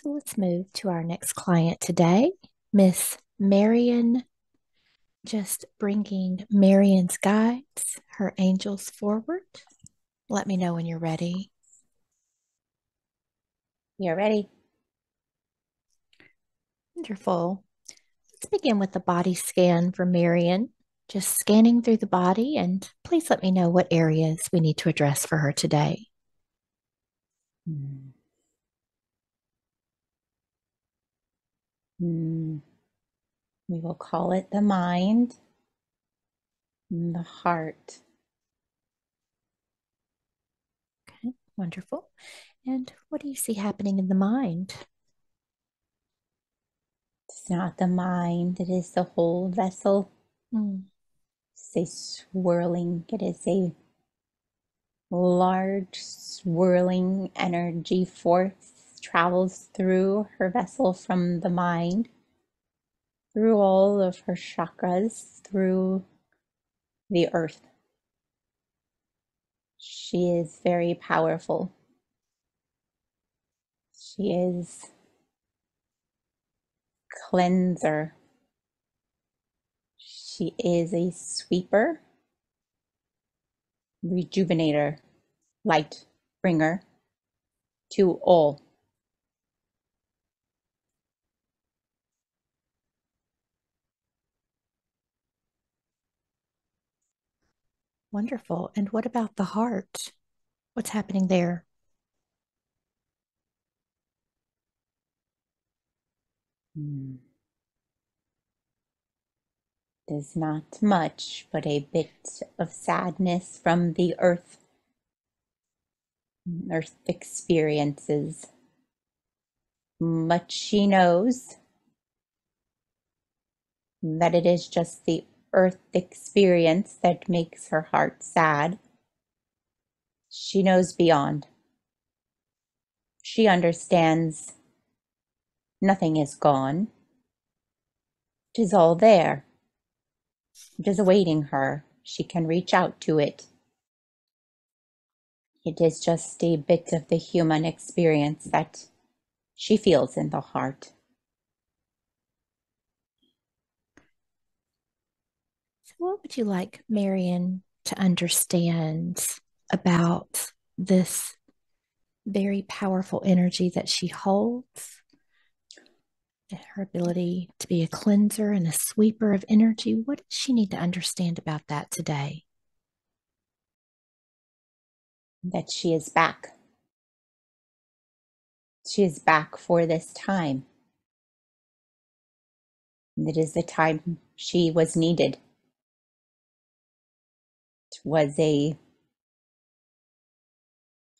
So let's move to our next client today, Miss Marion. Just bringing Marion's guides, her angels forward. Let me know when you're ready. You're ready. Wonderful. Let's begin with the body scan for Marion. Just scanning through the body, and please let me know what areas we need to address for her today. Mm. Mm. We will call it the mind and the heart. Okay, wonderful. And what do you see happening in the mind? It's not the mind, it is the whole vessel. Mm, It's a swirling, it is a large swirling energy force travels through her vessel from the mind, through all of her chakras, through the earth. She is very powerful. She is cleanser. She is a sweeper, rejuvenator, light bringer to all. wonderful. And what about the heart? What's happening there? Mm. There's not much, but a bit of sadness from the earth experiences. But she knows that it is just the earth experience that makes her heart sad. She knows beyond. She understands nothing is gone. It is all there. It is awaiting her. She can reach out to it. It is just a bit of the human experience that she feels in the heart. So, what would you like Marion to understand about this very powerful energy that she holds? Her ability to be a cleanser and a sweeper of energy. What does she need to understand about that today? That she is back. She is back for this time. It is the time she was needed. It was a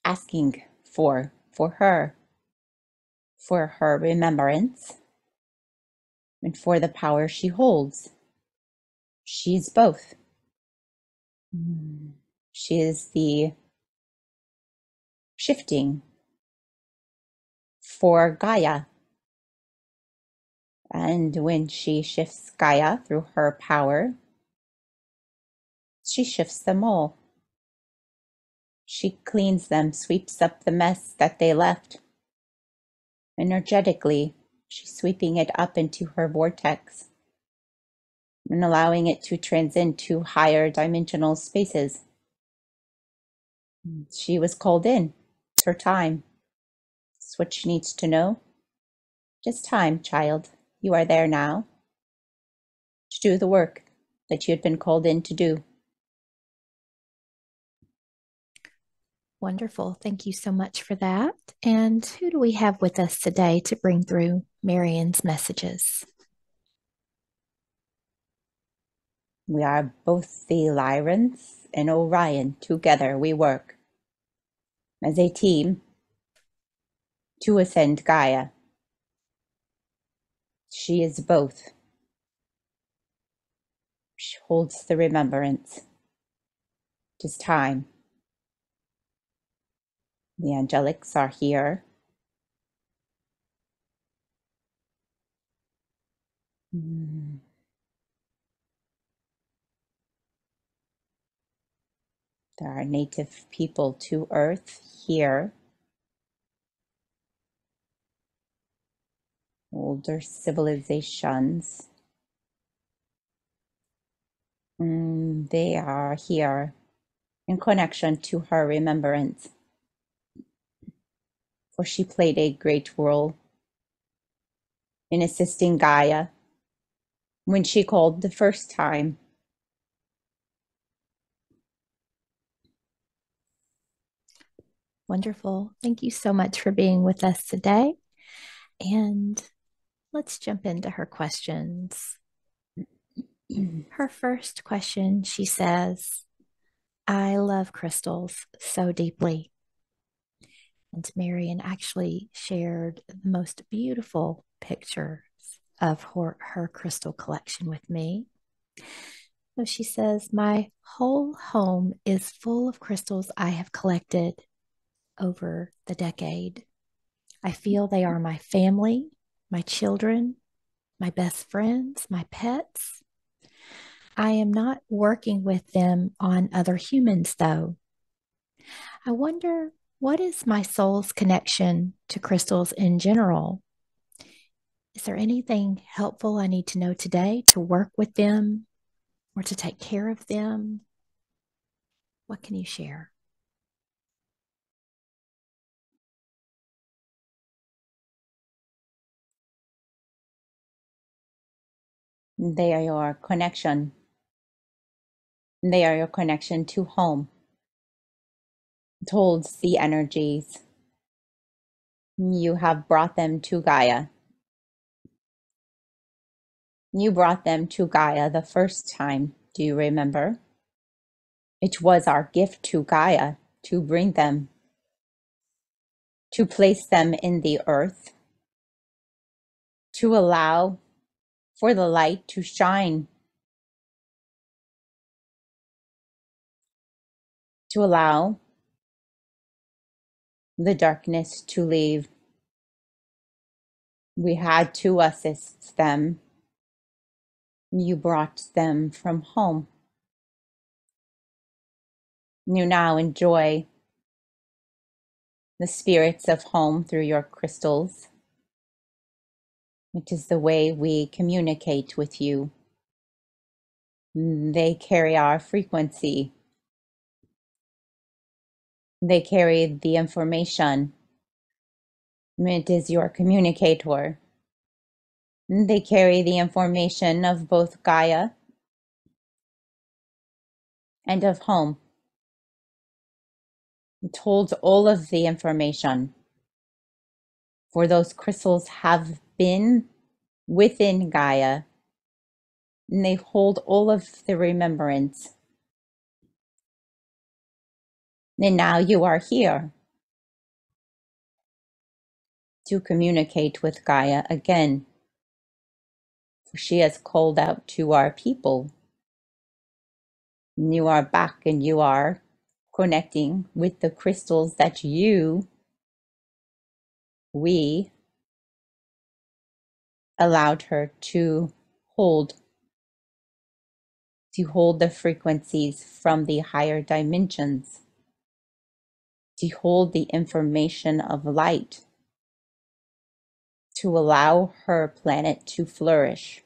asking for her remembrance, and for the power she holds. She's both. She is the shifting for Gaia. And when she shifts Gaia through her power, she shifts them all. She cleans them, sweeps up the mess that they left. Energetically, she's sweeping it up into her vortex and allowing it to transcend to higher dimensional spaces. She was called in. It's her time. It's what she needs to know. Just time, child. You are there now to do the work that you had been called in to do. Wonderful. Thank you so much for that. And who do we have with us today to bring through Marion's messages? We are both the Lyrans and Orion. Together we work as a team to ascend Gaia. She is both. She holds the remembrance. It is time. The angelics are here. There are native people to Earth here. older civilizations. They are here in connection to her remembrance, for she played a great role in assisting Gaia when she called the first time. Wonderful. Thank you so much for being with us today. And let's jump into her questions. Her first question, she says, I love crystals so deeply. And Marion actually shared the most beautiful pictures of her crystal collection with me. So she says, my whole home is full of crystals I have collected over the decade. I feel they are my family, my children, my best friends, my pets. I am not working with them on other humans, though. I wonder, what is my soul's connection to crystals in general? Is there anything helpful I need to know today to work with them or to take care of them? What can you share? They are your connection. They are your connection to home. It holds the energies. You have brought them to Gaia. You brought them to Gaia the first time. Do you remember? It was our gift to Gaia to bring them, to place them in the earth, to allow for the light to shine, to allow the darkness to leave. We had to assist them. You brought them from home. You now enjoy the spirits of home through your crystals. It is the way we communicate with you. They carry our frequency. They carry the information. It is your communicator. They carry the information of both Gaia and of home. It holds all of the information. For those crystals have been within Gaia, and they hold all of the remembrance. And now you are here to communicate with Gaia again. For she has called out to our people. And you are back and you are connecting with the crystals that we allowed her to hold the frequencies from the higher dimensions, to hold the information of light, to allow her planet to flourish,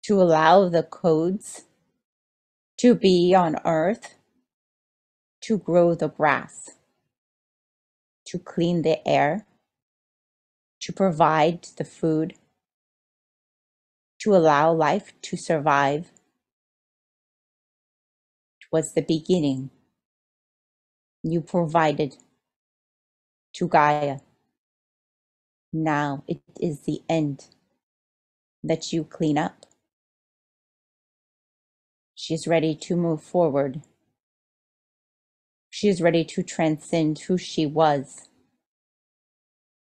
to allow the codes to be on Earth, to grow the grass, to clean the air, to provide the food, to allow life to survive. It was the beginning. You provided to Gaia. Now it is the end that you clean up. She is ready to move forward. She is ready to transcend who she was.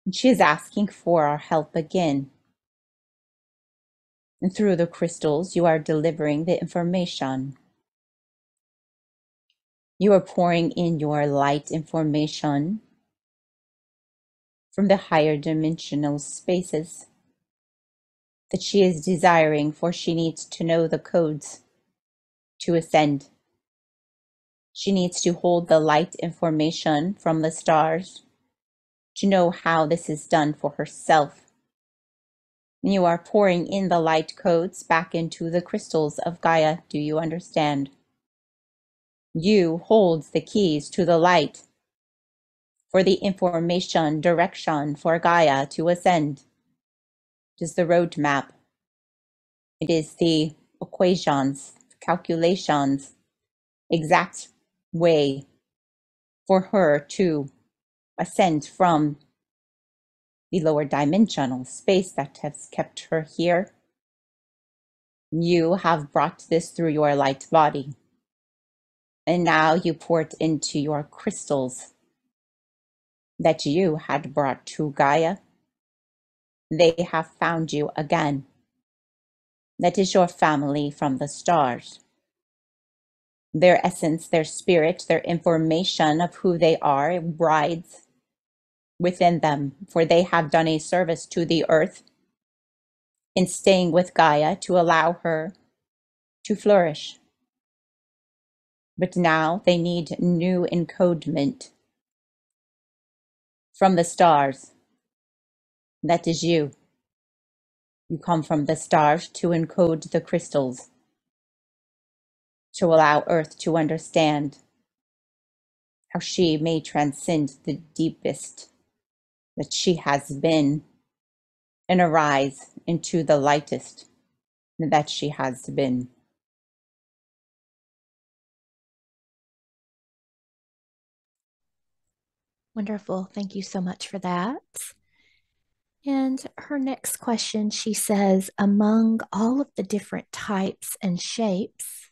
And she is asking for our help again. And through the crystals, you are delivering the information. You are pouring in your light information from the higher dimensional spaces that she is desiring, for she needs to know the codes to ascend. She needs to hold the light information from the stars to know how this is done for herself, You are pouring in the light codes back into the crystals of Gaia. Do you understand? You holds the keys to the light for the information direction for Gaia to ascend. It is the roadmap. It is the equations, calculations, exact way for her to ascend from the lower dimensional space that has kept her here. You have brought this through your light body. And now you pour it into your crystals that you had brought to Gaia. They have found you again. That is your family from the stars. Their essence, their spirit, their information of who they are rides within them, for they have done a service to the earth in staying with Gaia to allow her to flourish. But now they need new encodement from the stars. That is you. You come from the stars to encode the crystals, to allow Earth to understand how she may transcend the deepest that she has been and arise into the lightest that she has been. Wonderful. Thank you so much for that. And her next question, she says, among all of the different types and shapes,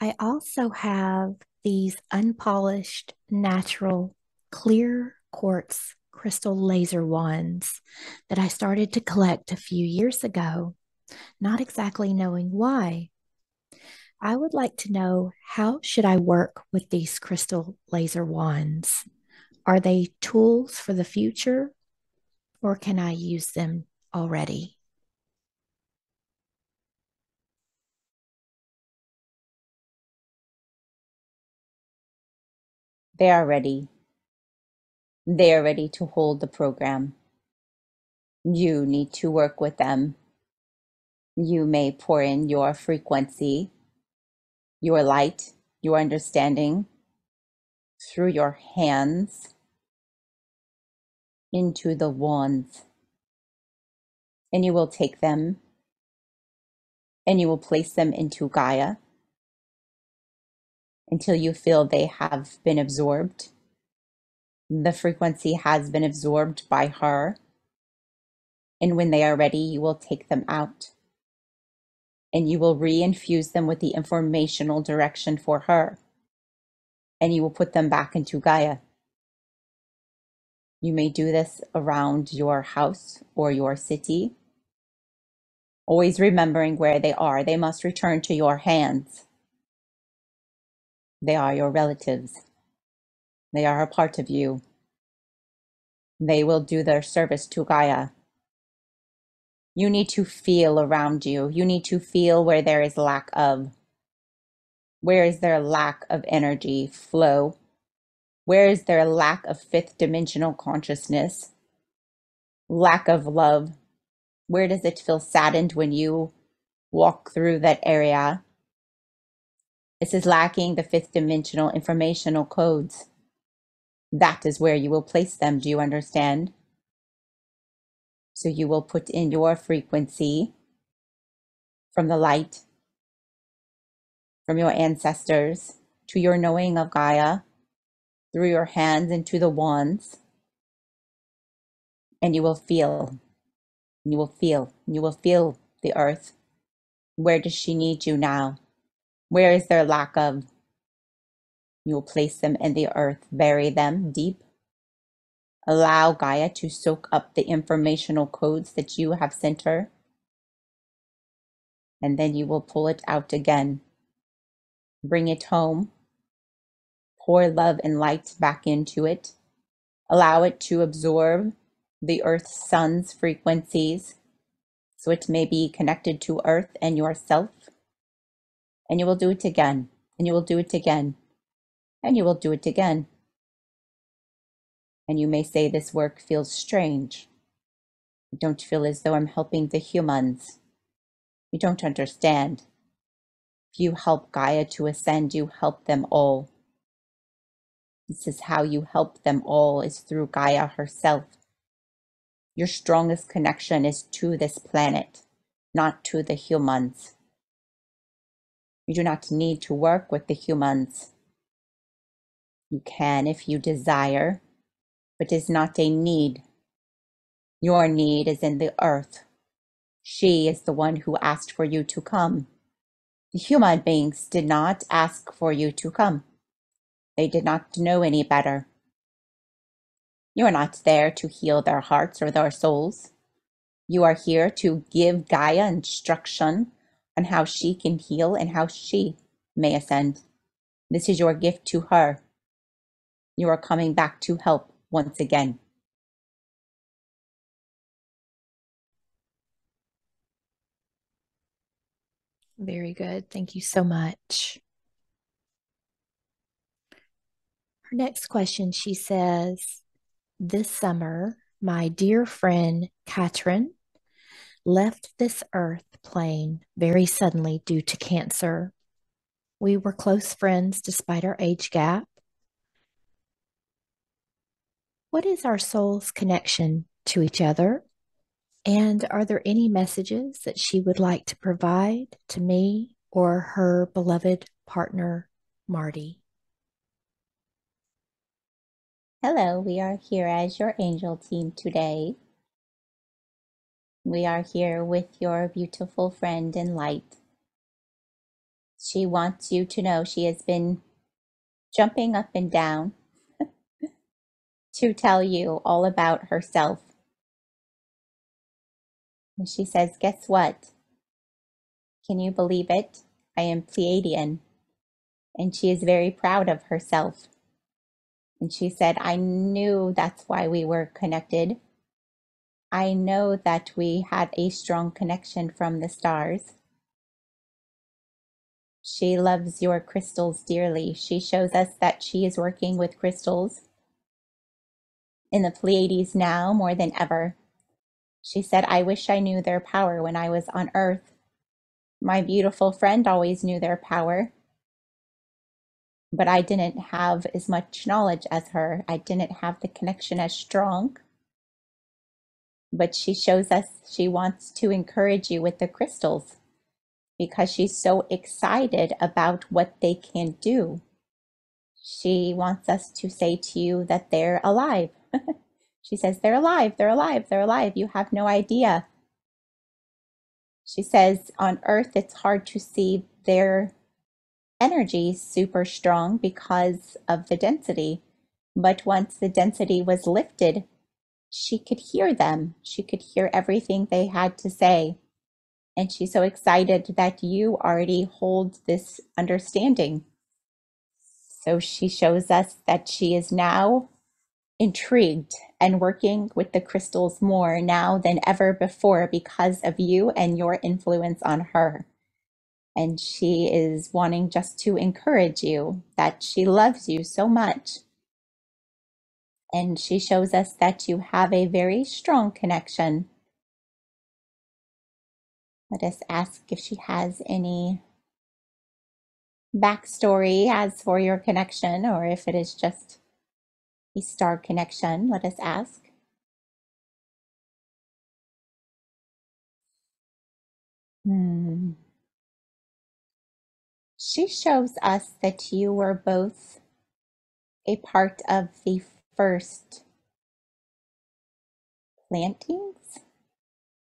I also have these unpolished, natural, clear quartz crystal laser wands that I started to collect a few years ago, not exactly knowing why. I would like to know, how should I work with these crystal laser wands? Are they tools for the future, or can I use them already? They are ready. They are ready to hold the program. You need to work with them. You may pour in your frequency, your light, your understanding through your hands into the wands. And you will take them and you will place them into Gaia until you feel they have been absorbed. The frequency has been absorbed by her. And when they are ready, you will take them out and you will re-infuse them with the informational direction for her. And you will put them back into Gaia. You may do this around your house or your city, always remembering where they are. They must return to your hands. They are your relatives. They are a part of you. They will do their service to Gaia. You need to feel around you. You need to feel where there is lack of. Where is there lack of energy flow? Where is there lack of fifth dimensional consciousness? Lack of love? Where does it feel saddened when you walk through that area? This is lacking the fifth dimensional informational codes. That is where you will place them. Do you understand? So you will put in your frequency from the light, from your ancestors, to your knowing of Gaia, through your hands into the wands, and you will feel, you will feel, you will feel the earth. Where does she need you now? Where is there lack of? You will place them in the earth, bury them deep. Allow Gaia to soak up the informational codes that you have sent her. And then you will pull it out again. Bring it home. Pour love and light back into it. Allow it to absorb the earth's sun's frequencies so it may be connected to earth and yourself. And you will do it again. And you will do it again. And you will do it again. And you may say this work feels strange. I don't feel as though I'm helping the humans. You don't understand. If you help Gaia to ascend, you help them all. This is how you help them all, is through Gaia herself. Your strongest connection is to this planet, not to the humans. You do not need to work with the humans. You can if you desire, but it is not a need. Your need is in the earth. She is the one who asked for you to come. The human beings did not ask for you to come. They did not know any better. You are not there to heal their hearts or their souls. You are here to give Gaia instruction on how she can heal and how she may ascend. This is your gift to her. You are coming back to help once again. Very good. Thank you so much. Her next question, she says, this summer, my dear friend Katrin left this earth plane very suddenly due to cancer. We were close friends despite our age gap. What is our soul's connection to each other? And are there any messages that she would like to provide to me or her beloved partner, Marty? Hello, we are here as your angel team today. We are here with your beautiful friend in light. She wants you to know she has been jumping up and down to tell you all about herself. And she says, guess what? Can you believe it? I am Pleiadian. And she is very proud of herself. And she said, I knew that's why we were connected. I know that we had a strong connection from the stars. She loves your crystals dearly. She shows us that she is working with crystals in the Pleiades now more than ever. She said, I wish I knew their power when I was on Earth. My beautiful friend always knew their power, but I didn't have as much knowledge as her. I didn't have the connection as strong. But she shows us she wants to encourage you with the crystals because she's so excited about what they can do. She wants us to say to you that they're alive. She says, they're alive, they're alive, they're alive. You have no idea. She says, on Earth, it's hard to see their energy super strong because of the density. But once the density was lifted, she could hear them. She could hear everything they had to say. And she's so excited that you already hold this understanding. So she shows us that she is now intrigued and working with the crystals more now than ever before because of you and your influence on her. And she is wanting just to encourage you that she loves you so much. And she shows us that you have a very strong connection. Let us ask if she has any backstory as for your connection, or if it is just a star connection. Let us ask. She shows us that you were both a part of the first plantings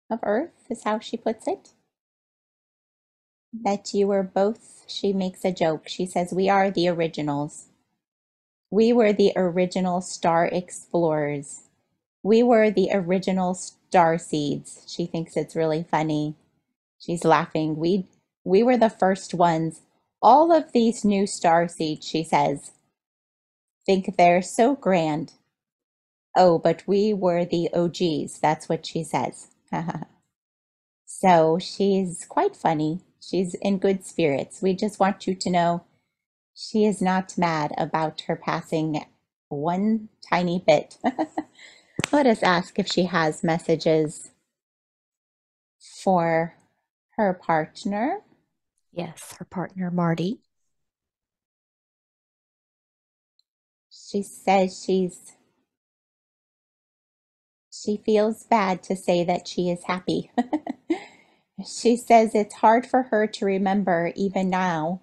of Earth, is how she puts it. That you were both, she makes a joke. She says, we are the originals. We were the original star explorers. We were the original star seeds. She thinks it's really funny. She's laughing. We were the first ones. All of these new star seeds, she says, think they're so grand. Oh, but we were the OGs. That's what she says. So she's quite funny. She's in good spirits. We just want you to know she is not mad about her passing one tiny bit. Let us ask if she has messages for her partner. Yes, her partner, Marty. She says she feels bad to say that she is happy. She says it's hard for her to remember even now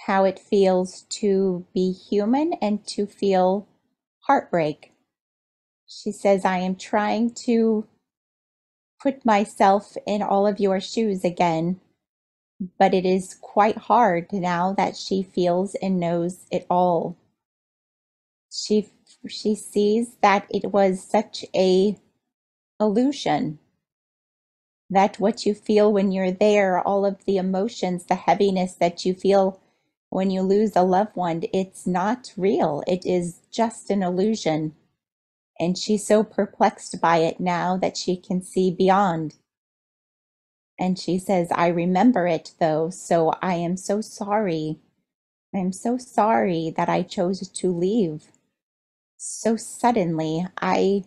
how it feels to be human and to feel heartbreak. She says, I am trying to put myself in all of your shoes again, but it is quite hard now that she feels and knows it all. She she sees that it was such a illusion, that what you feel when you're there, all of the emotions, the heaviness that you feel when you lose a loved one, it's not real. It is just an illusion. And she's so perplexed by it now that she can see beyond. And she says, I remember it though, so I am so sorry. I'm so sorry that I chose to leave so suddenly. I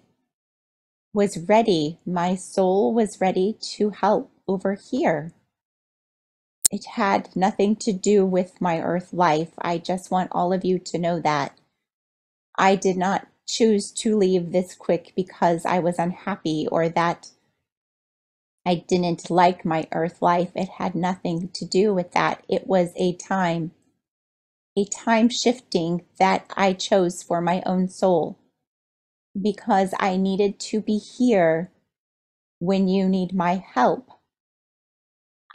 was ready. My soul was ready to help over here. It had nothing to do with my earth life. I just want all of you to know that. I did not choose to leave this quick because I was unhappy or that I didn't like my earth life. It had nothing to do with that. It was a time shifting that I chose for my own soul because I needed to be here when you need my help.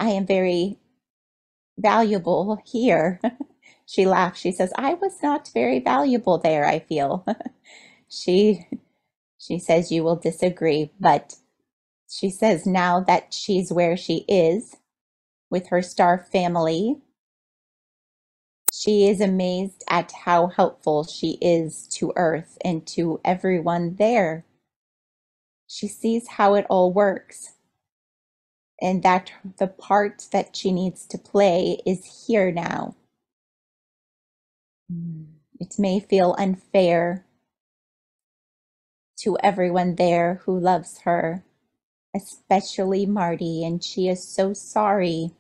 I am very valuable here. She laughs. She says, I was not very valuable there, I feel. She she says you will disagree, but she says now that she's where she is with her star family, she is amazed at how helpful she is to Earth and to everyone there. She sees how it all works and that the part that she needs to play is here now. It may feel unfair to everyone there who loves her, especially Marty, and she is so sorry.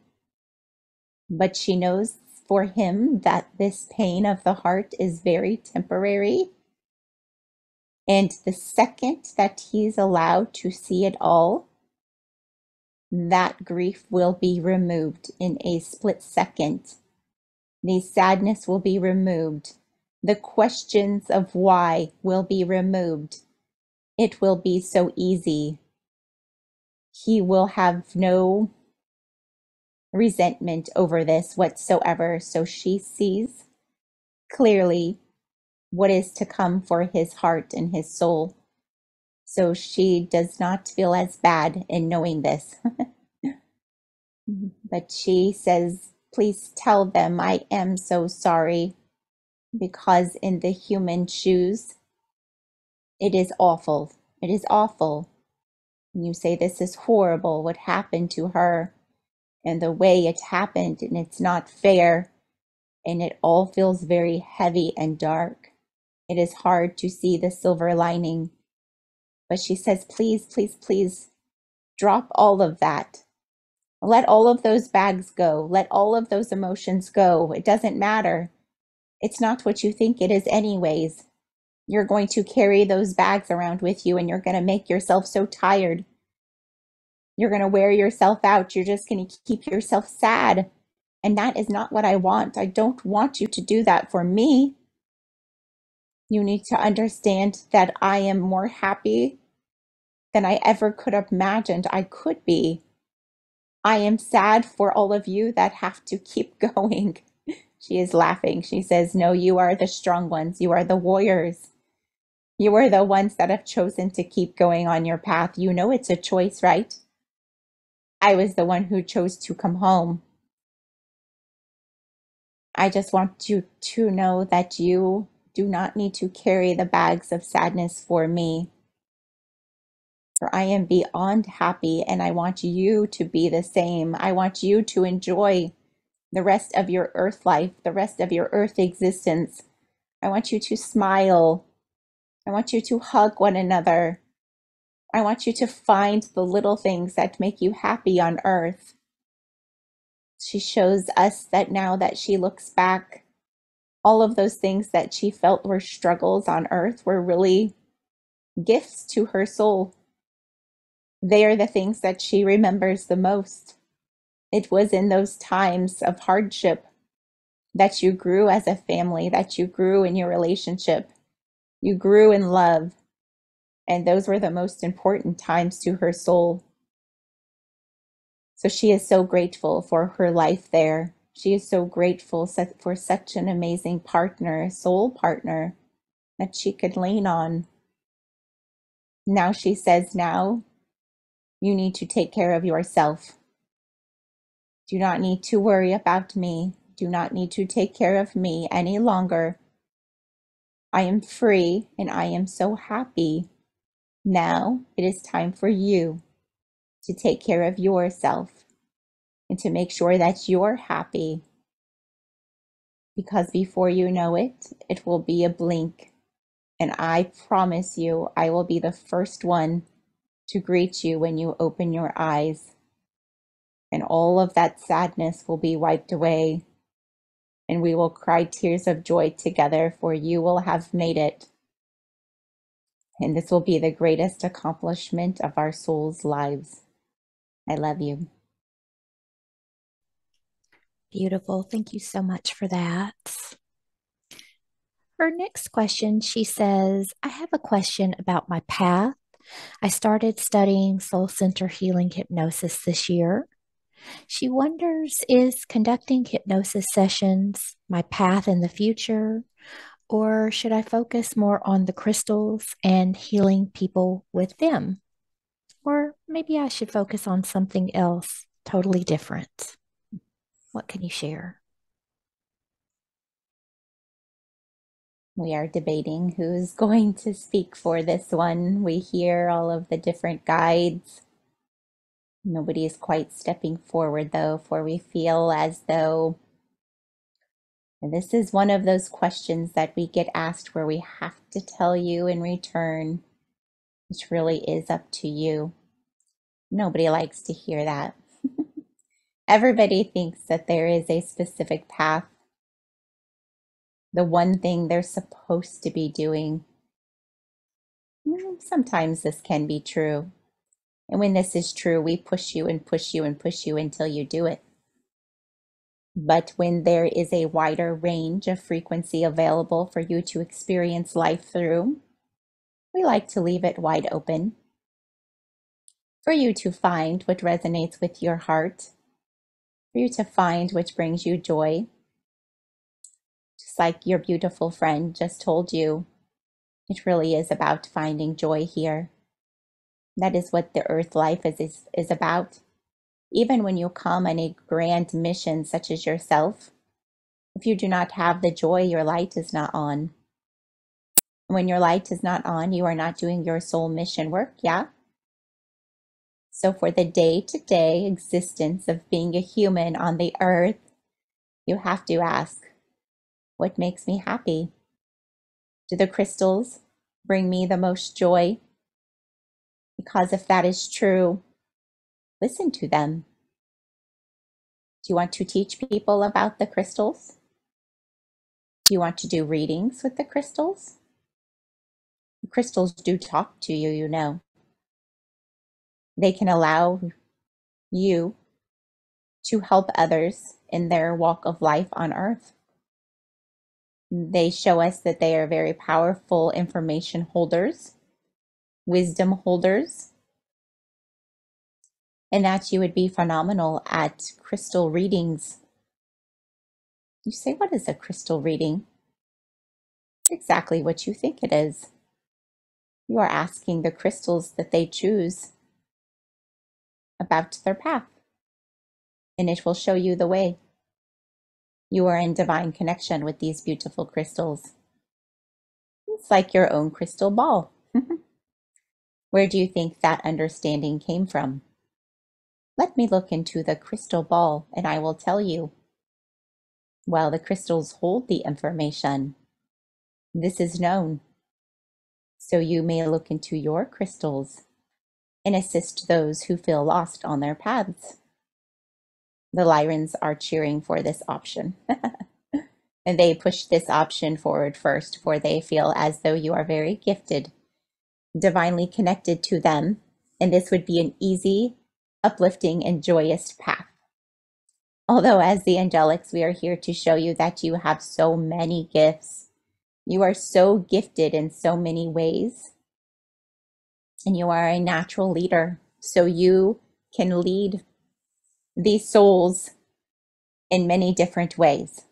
But she knows for him that this pain of the heart is very temporary. And the second that he's allowed to see it all, that grief will be removed in a split second. The sadness will be removed. The questions of why will be removed. It will be so easy. He will have no resentment over this whatsoever. So she sees clearly what is to come for his heart and his soul. So she does not feel as bad in knowing this. But she says, please tell them I am so sorry because in the human shoes, it is awful. It is awful. And you say this is horrible, what happened to her and the way it happened, and it's not fair. And it all feels very heavy and dark. It is hard to see the silver lining. But she says, please, please, please drop all of that. Let all of those bags go. Let all of those emotions go. It doesn't matter. It's not what you think it is anyways. You're going to carry those bags around with you and you're going to make yourself so tired. You're going to wear yourself out. You're just going to keep yourself sad. And that is not what I want. I don't want you to do that for me. You need to understand that I am more happy than I ever could have imagined I could be. I am sad for all of you that have to keep going. She is laughing. She says, no, you are the strong ones. You are the warriors. You are the ones that have chosen to keep going on your path. You know it's a choice, right? I was the one who chose to come home. I just want you to know that you do not need to carry the bags of sadness for me. For I am beyond happy and I want you to be the same. I want you to enjoy the rest of your earth life, the rest of your earth existence. I want you to smile. I want you to hug one another. I want you to find the little things that make you happy on earth. She shows us that now that she looks back, all of those things that she felt were struggles on earth were really gifts to her soul. They are the things that she remembers the most. It was in those times of hardship that you grew as a family, that you grew in your relationship, you grew in love, and those were the most important times to her soul. So she is so grateful for her life there. She is so grateful for such an amazing partner, soul partner that she could lean on. Now she says, now you need to take care of yourself. Do not need to worry about me. Do not need to take care of me any longer. I am free and I am so happy. Now it is time for you to take care of yourself and to make sure that you're happy. Because before you know it, it will be a blink. And I promise you, I will be the first one to greet you when you open your eyes. And all of that sadness will be wiped away. And we will cry tears of joy together, for you will have made it. And this will be the greatest accomplishment of our souls' lives. I love you. Beautiful. Thank you so much for that. Her next question, she says, I have a question about my path. I started studying soul center healing hypnosis this year. She wonders, is conducting hypnosis sessions my path in the future, or should I focus more on the crystals and healing people with them? Or maybe I should focus on something else totally different. What can you share? We are debating who's going to speak for this one. We hear all of the different guides. Nobody is quite stepping forward, though, for we feel as though this is one of those questions that we get asked where we have to tell you in return, which really is up to you. Nobody likes to hear that. Everybody thinks that there is a specific path, the one thing they're supposed to be doing. Sometimes this can be true. And when this is true, we push you and push you and push you until you do it. But when there is a wider range of frequency available for you to experience life through, we like to leave it wide open for you to find what resonates with your heart, for you to find what brings you joy. Just like your beautiful friend just told you, it really is about finding joy here. That is what the earth life is about. Even when you come on a grand mission such as yourself, if you do not have the joy, your light is not on. When your light is not on, you are not doing your soul mission work, yeah? So for the day-to-day existence of being a human on the earth, you have to ask, what makes me happy? Do the crystals bring me the most joy? Because if that is true, listen to them. Do you want to teach people about the crystals? Do you want to do readings with the crystals? The crystals do talk to you, you know. They can allow you to help others in their walk of life on earth. They show us that they are very powerful information holders, wisdom holders, and that you would be phenomenal at crystal readings. You say, what is a crystal reading? Exactly what you think it is. You are asking the crystals that they choose about their path, and it will show you the way. You are in divine connection with these beautiful crystals. It's like your own crystal ball. Where do you think that understanding came from? Let me look into the crystal ball and I will tell you. Well, the crystals hold the information. This is known. So you may look into your crystals and assist those who feel lost on their paths. The Lyrans are cheering for this option. And they push this option forward first, for they feel as though you are very gifted, divinely connected to them, and this would be an easy, uplifting, and joyous path. Although, as the angelics, we are here to show you that you have so many gifts. You are so gifted in so many ways, and you are a natural leader. So you can lead these souls in many different ways.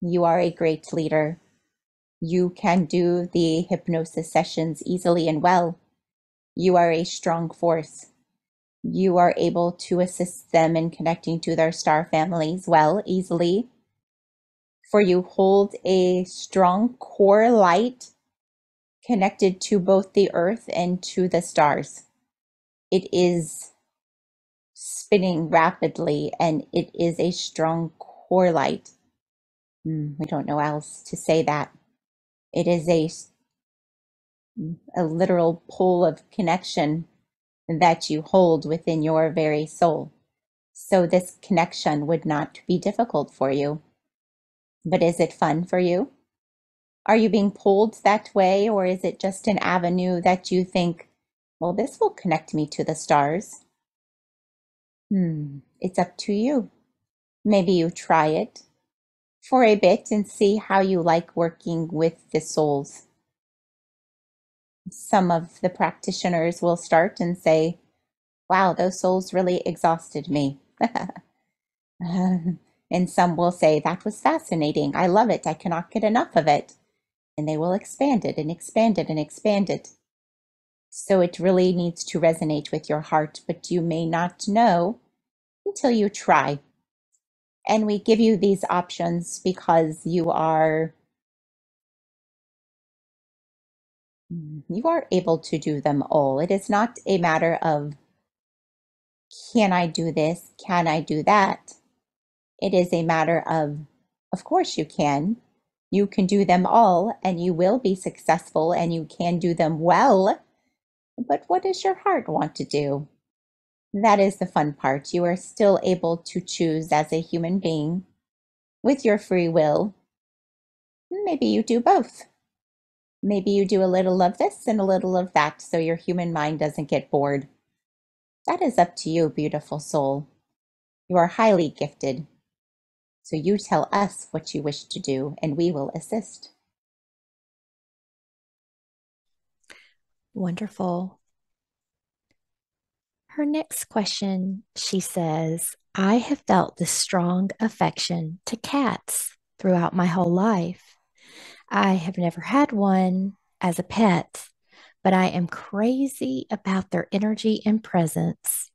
You are a great leader. You can do the hypnosis sessions easily and well. You are a strong force. You are able to assist them in connecting to their star families well, easily. For you hold a strong core light connected to both the earth and to the stars. It is spinning rapidly, and it is a strong core light. We don't know how else to say that. It is a literal pull of connection that you hold within your very soul. So this connection would not be difficult for you. But is it fun for you? Are you being pulled that way, or is it just an avenue that you think, well, this will connect me to the stars? It's up to you. Maybe you try it for a bit and see how you like working with the souls. Some of the practitioners will start and say, wow, those souls really exhausted me. And some will say, that was fascinating. I love it. I cannot get enough of it. And they will expand it and expand it and expand it. So it really needs to resonate with your heart, but you may not know until you try. And we give you these options because you are able to do them all. It is not a matter of, can I do this? Can I do that? It is a matter of course you can. You can do them all, and you will be successful, and you can do them well. But what does your heart want to do? That is the fun part. You are still able to choose as a human being with your free will. Maybe you do both. Maybe you do a little of this and a little of that, so your human mind doesn't get bored. That is up to you, beautiful soul. You are highly gifted. So you tell us what you wish to do, and we will assist. Wonderful. Her next question, she says, I have felt this strong affection to cats throughout my whole life. I have never had one as a pet, but I am crazy about their energy and presence.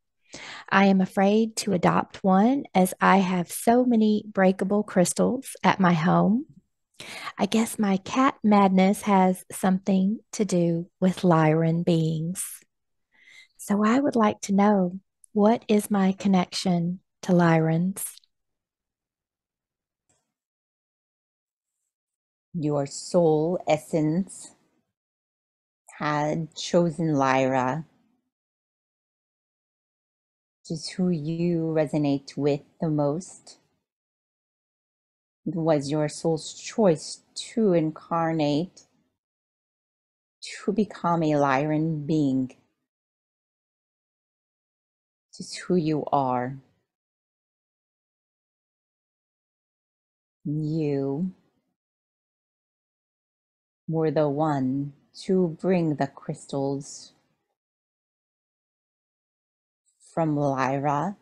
I am afraid to adopt one as I have so many breakable crystals at my home. I guess my cat madness has something to do with Lyran beings. So I would like to know, what is my connection to Lyrans? Your soul essence had chosen Lyra. Which is who you resonate with the most. It was your soul's choice to incarnate, to become a Lyran being. It is who you are. You were the one to bring the crystals from Lyra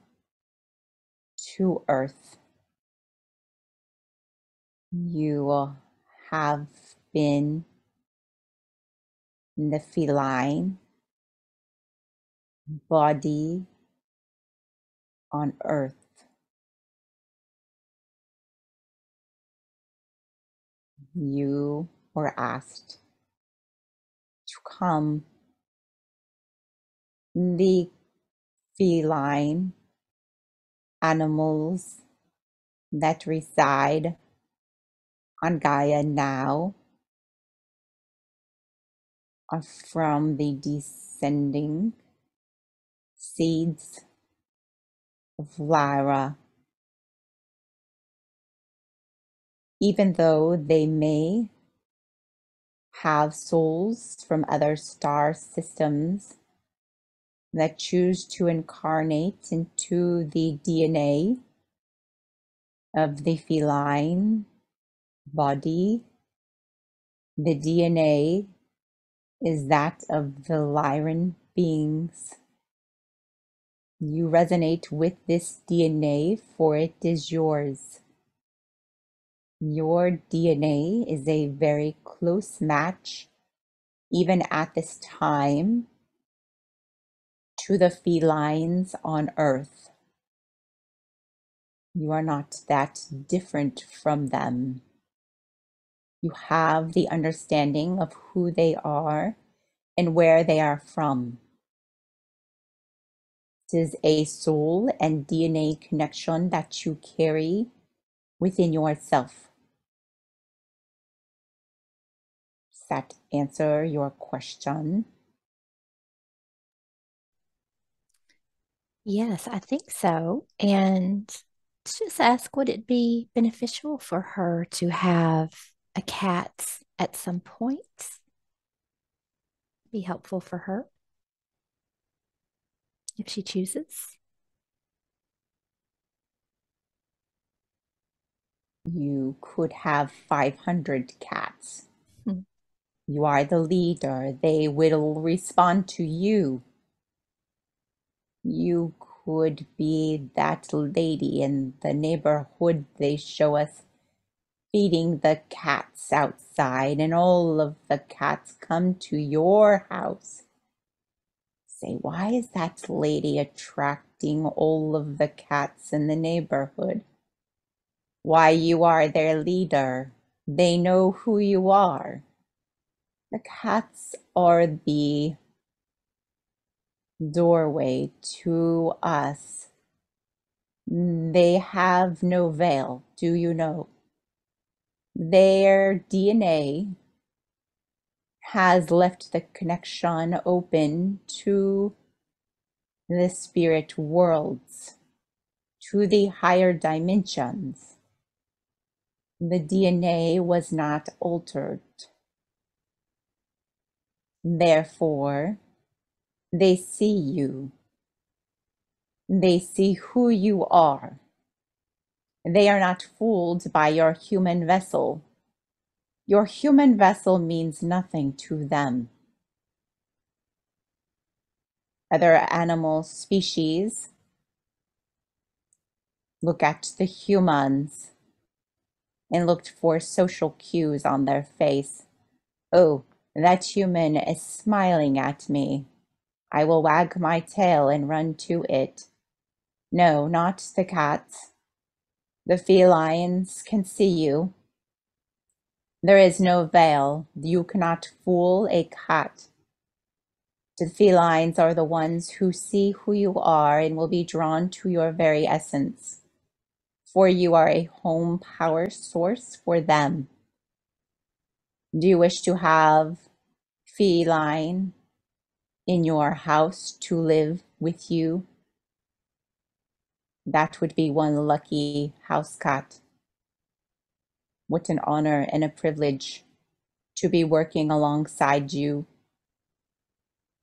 to Earth. You have been in the feline body on Earth. You were asked to come the feline animals that reside on Gaia now are from the descending seeds of Lyra. Even though they may have souls from other star systems that choose to incarnate into the DNA of the feline body, the DNA is that of the Lyran beings. You resonate with this DNA, for it is yours. Your DNA is a very close match, even at this time, to the felines on Earth. You are not that different from them. You have the understanding of who they are and where they are from. It is a soul and DNA connection that you carry within yourself. Does that answer your question? Yes, I think so. And let's just ask, would it be beneficial for her to have a cat at some point? Be helpful for her if she chooses. You could have 500 cats. Hmm. You are the leader. They will respond to you. You could be that lady in the neighborhood they show us feeding the cats outside, and all of the cats come to your house. Say, why is that lady attracting all of the cats in the neighborhood? Why, you are their leader. They know who you are. The cats are the doorway to us. They have no veil, do you know? Their DNA has left the connection open to the spirit worlds, to the higher dimensions. The DNA was not altered. Therefore, they see you. They see who you are. They are not fooled by your human vessel. Your human vessel means nothing to them. Other animal species look at the humans and looked for social cues on their face. Oh, that human is smiling at me. I will wag my tail and run to it. No, not the cats. The felines can see you. There is no veil. You cannot fool a cat. The felines are the ones who see who you are and will be drawn to your very essence, for you are a home power source for them. Do you wish to have feline in your house to live with you? That would be one lucky house cat. What an honor and a privilege to be working alongside you.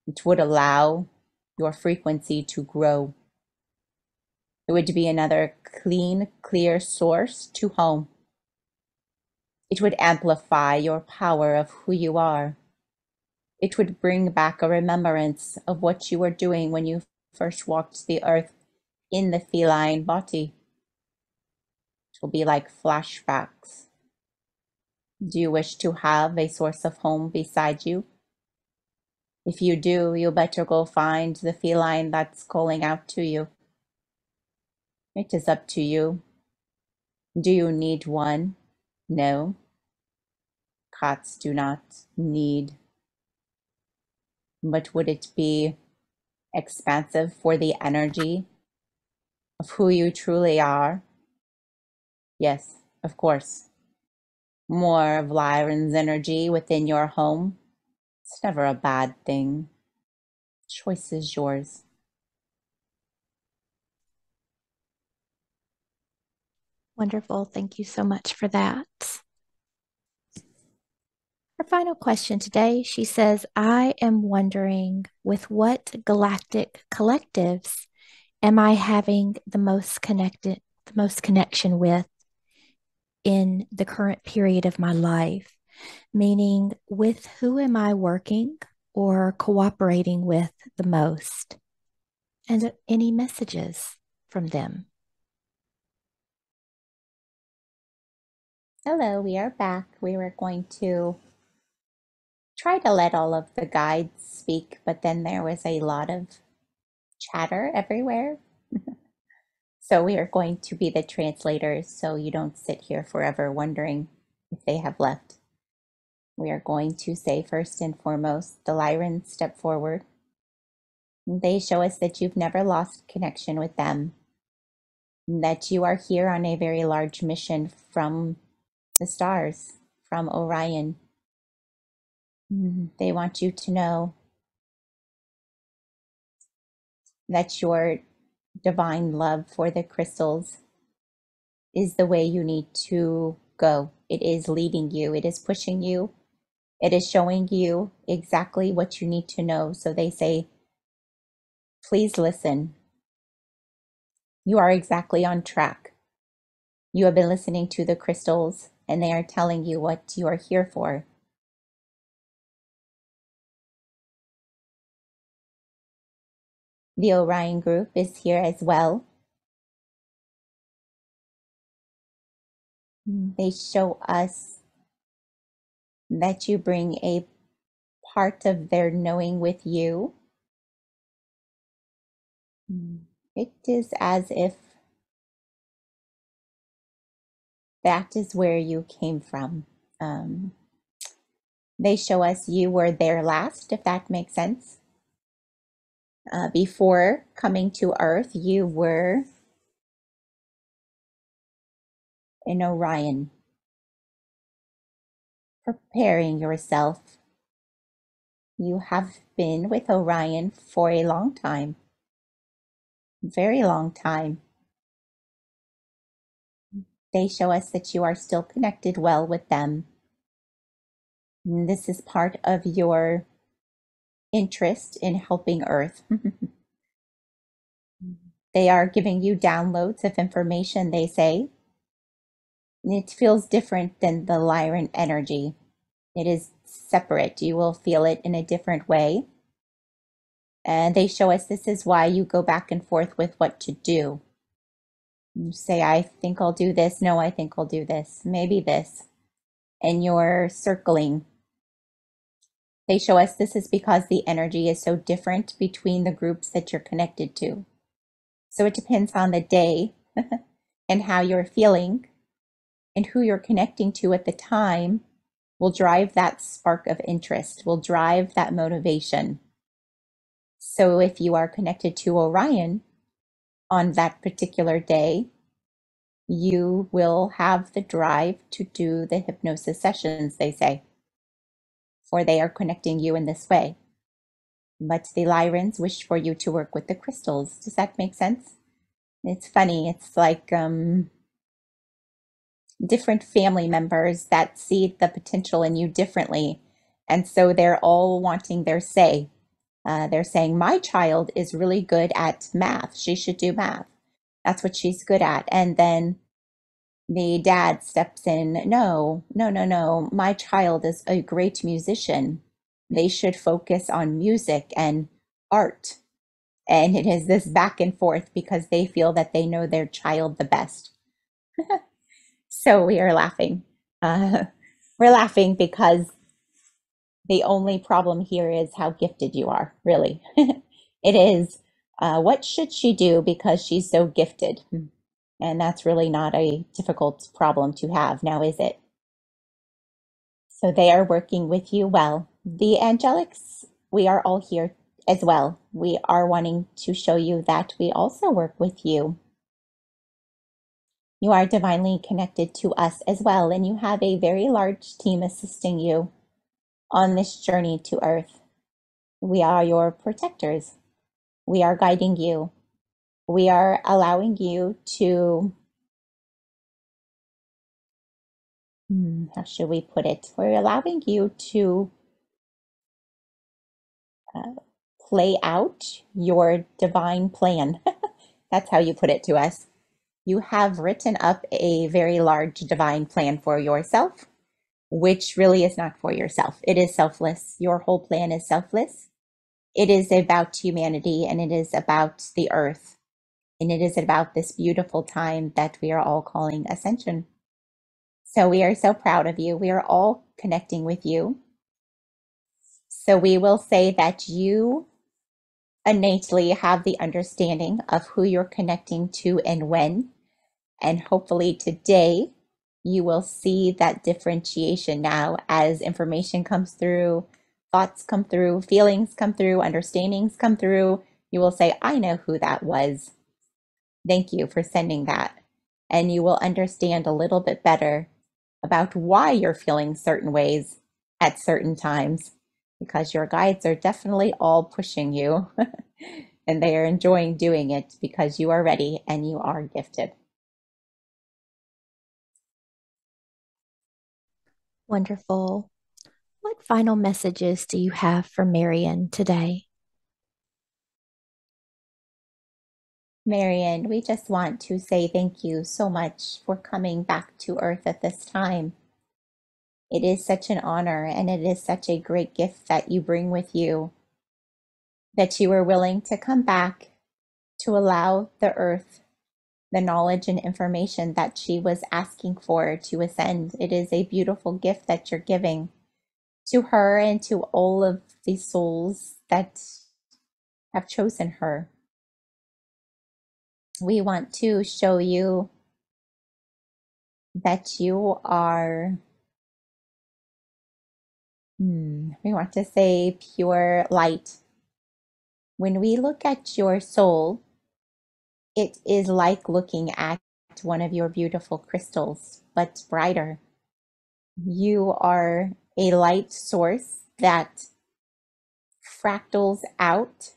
It would allow your frequency to grow. It would be another clean, clear source to home. It would amplify your power of who you are. It would bring back a remembrance of what you were doing when you first walked the earth in the feline body. It will be like flashbacks. Do you wish to have a source of home beside you? If you do, you better go find the feline that's calling out to you. It is up to you. Do you need one? No. Cats do not need. But would it be expansive for the energy of who you truly are? Yes, of course. More of Lyran's energy within your home. It's never a bad thing. Choice is yours. Wonderful. Thank you so much for that. Her final question today, she says, I am wondering with what galactic collectives am I having the most connection with in the current period of my life? Meaning, with who am I working or cooperating with the most? And any messages from them? Hello, we are back. We were going to try to let all of the guides speak, but then there was a lot of chatter everywhere. So we are going to be the translators so you don't sit here forever wondering if they have left. We are going to say first and foremost, the Lyrans step forward. They show us that you've never lost connection with them, that you are here on a very large mission from the stars, from Orion. They want you to know that your divine love for the crystals is the way you need to go. It is leading you, it is pushing you, it is showing you exactly what you need to know. So they say, please listen. You are exactly on track. You have been listening to the crystals, and they are telling you what you are here for. The Orion group is here as well. They show us that you bring a part of their knowing with you. It is as if that is where you came from. They show us you were there last, if that makes sense. Before coming to Earth, you were in Orion, preparing yourself. You have been with Orion for a long time, very long time. They show us that you are still connected well with them. And this is part of your interest in helping Earth. They are giving you downloads of information, they say. It feels different than the Lyran energy. It is separate. You will feel it in a different way. And they show us this is why you go back and forth with what to do. You say, I think I'll do this. No, I think I'll do this. Maybe this. And you're circling. They show us this is because the energy is so different between the groups that you're connected to. So it depends on the day and how you're feeling, and who you're connecting to at the time will drive that spark of interest, will drive that motivation. So if you are connected to Orion on that particular day, you will have the drive to do the hypnosis sessions, they say, for they are connecting you in this way. But the Lyrans wish for you to work with the crystals. Does that make sense? It's funny. It's like different family members that see the potential in you differently. And so they're all wanting their say. They're saying, my child is really good at math. She should do math. That's what she's good at. And then the dad steps in. No, no, no, no. My child is a great musician. They should focus on music and art. And it is this back and forth because they feel that they know their child the best. So we are laughing. We're laughing because the only problem here is how gifted you are, really. It is, what should she do because she's so gifted? And that's really not a difficult problem to have now, is it? So they are working with you well. The angelics, we are all here as well. We are wanting to show you that we also work with you. You are divinely connected to us as well, and you have a very large team assisting you. on this journey to Earth. We are your protectors. We are guiding you. We are allowing you to, how should we put it? We're allowing you to uh, play out your divine plan. That's how you put it to us. You have written up a very large divine plan for yourself, which really is not for yourself. It is selfless. Your whole plan is selfless. It is about humanity and it is about the earth. And it is about this beautiful time that we are all calling ascension. So we are so proud of you. We are all connecting with you. So we will say that you innately have the understanding of who you're connecting to and when. And hopefully today you will see that differentiation now as information comes through, thoughts come through, feelings come through, understandings come through. You will say, I know who that was. Thank you for sending that. And you will understand a little bit better about why you're feeling certain ways at certain times, because your guides are definitely all pushing you and they are enjoying doing it because you are ready and you are gifted. Wonderful. What final messages do you have for Marion today? Marion, we just want to say thank you so much for coming back to Earth at this time. It is such an honor and it is such a great gift that you bring with you, that you are willing to come back to allow the Earth the knowledge and information that she was asking for to ascend. It is a beautiful gift that you're giving to her and to all of the souls that have chosen her. We want to show you that you are, we want to say pure light. When we look at your soul, it is like looking at one of your beautiful crystals, but brighter. You are a light source that fractals out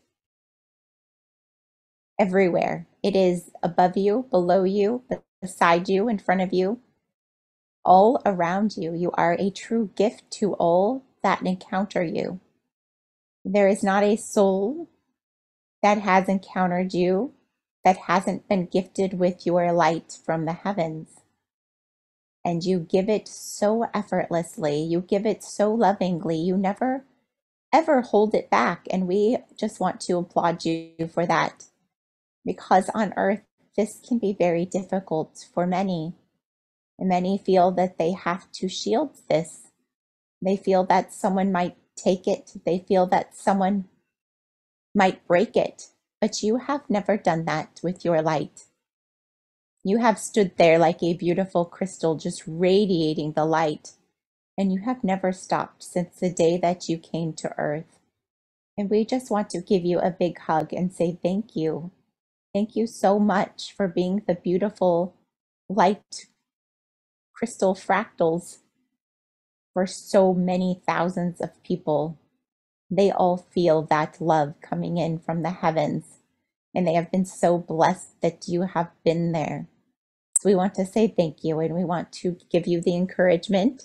everywhere. It is above you, below you, beside you, in front of you, all around you. You are a true gift to all that encounter you. There is not a soul that has encountered you that hasn't been gifted with your light from the heavens. And you give it so effortlessly. You give it so lovingly. You never, ever hold it back. And we just want to applaud you for that. Because on earth, this can be very difficult for many. And many feel that they have to shield this. They feel that someone might take it. They feel that someone might break it. But you have never done that with your light. You have stood there like a beautiful crystal, just radiating the light. And you have never stopped since the day that you came to Earth. And we just want to give you a big hug and say thank you. Thank you so much for being the beautiful light crystal fractals for so many thousands of people. They all feel that love coming in from the heavens, and they have been so blessed that you have been there. So we want to say thank you, and we want to give you the encouragement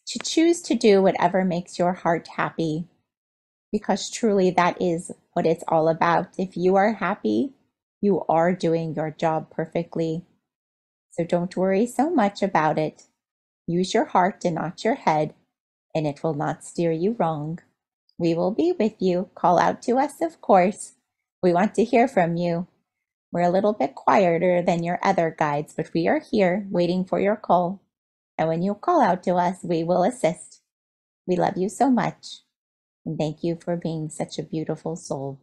to choose to do whatever makes your heart happy, because truly that is what it's all about. If you are happy, you are doing your job perfectly. So don't worry so much about it. Use your heart and not your head, and it will not steer you wrong. We will be with you. Call out to us, of course. We want to hear from you. We're a little bit quieter than your other guides, but we are here waiting for your call. And when you call out to us, we will assist. We love you so much. And thank you for being such a beautiful soul.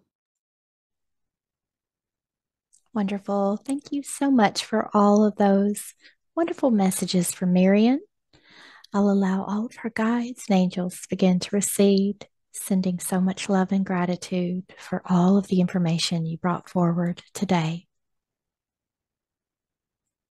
Wonderful. Thank you so much for all of those wonderful messages for Marion. I'll allow all of her guides and angels to begin to recede, sending so much love and gratitude for all of the information you brought forward today.